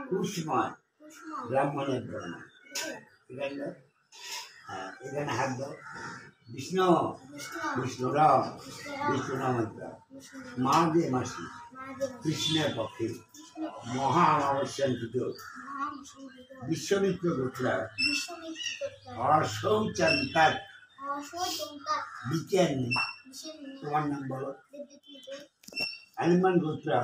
কুসময় ব্রাহ্মণের ব্রহ্ম। এখানে হাত দাও। বিষ্ণু বিষ্ণুরাম বিষ্ণু নামন্ত্র মা দে মাসি কৃষ্ণের পক্ষে মহা অমাবস্যান পুজো বিশ্বমিত্র গোত্রা অশৌচান্তার বিচেন। তোমার নাম বলো। হনুমান গোত্রা